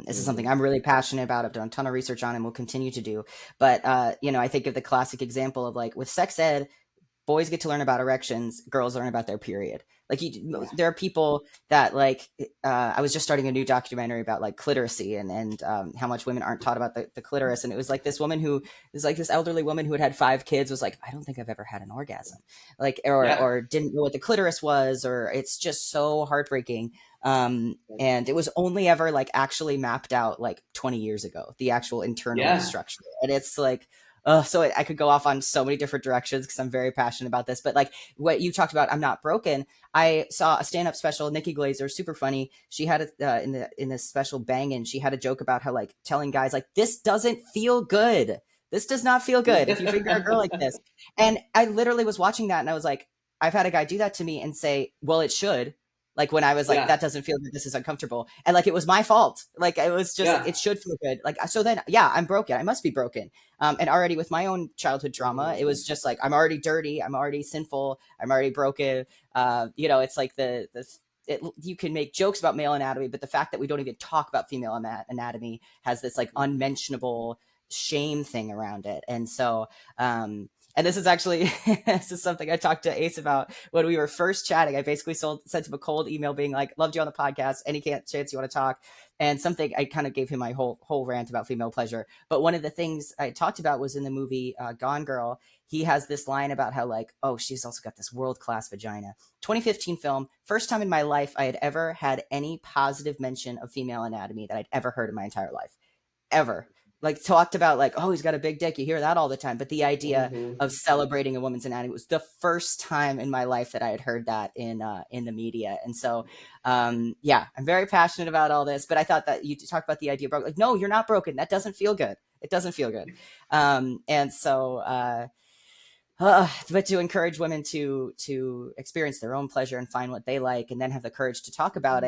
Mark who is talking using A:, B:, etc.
A: This is something
B: Mm-hmm.
A: I'm really passionate about. I've done a ton of research on and will continue to do. But, I think of the classic example of like with sex ed, boys get to learn about erections, girls learn about their period. Like
B: Yeah.
A: there are people that like I was just starting a new documentary about like clitoracy and how much women aren't taught about the clitoris. And it was like this woman who is like this elderly woman who had 5 kids was like, I don't think I've ever had an orgasm, like
B: Yeah.
A: or didn't know what the clitoris was, or it's just so heartbreaking. And it was only ever like actually mapped out like 20 years ago, the actual internal
B: Yeah.
A: structure. And it's like, so I could go off on so many different directions because I'm very passionate about this. But like what you talked about, I'm not broken. I saw a stand-up special, Nikki Glazer, super funny. She had in this special Bangin', she had a joke about how like telling guys like this doesn't feel good. This does not feel good if you finger a girl like this. And I literally was watching that and I was like, I've had a guy do that to me and say, well, it should. Like when I was like,
B: Yeah.
A: that doesn't feel good. This is uncomfortable. And like, it was my fault. Like, it was just like,
B: Yeah.
A: it should feel good. Like, so then, yeah, I'm broken. I must be broken. And already with my own childhood trauma, it was just like I'm already dirty, I'm already sinful, I'm already broken. It's like you can make jokes about male anatomy, but the fact that we don't even talk about female anatomy has this like unmentionable shame thing around it. And so, and this is actually this is something I talked to Ace about when we were first chatting. I basically sent him a cold email being like, "Loved you on the podcast. Any chance you want to talk?" And something I kind of gave him my whole rant about female pleasure. But one of the things I talked about was in the movie Gone Girl. He has this line about how like, oh, she's also got this world class vagina. 2015 film, first time in my life I had ever had any positive mention of female anatomy that I'd ever heard in my entire life, ever. Like talked about like, oh, he's got a big dick. You hear that all the time, but the idea
B: Mm-hmm.
A: of celebrating a woman's anatomy was the first time in my life that I had heard that in the media. And so, yeah, I'm very passionate about all this. But I thought that you talked about the idea of broken. Like, no, you're not broken. That doesn't feel good. It doesn't feel good. And so, but to encourage women to experience their own pleasure and find what they like, and then have the courage to talk about it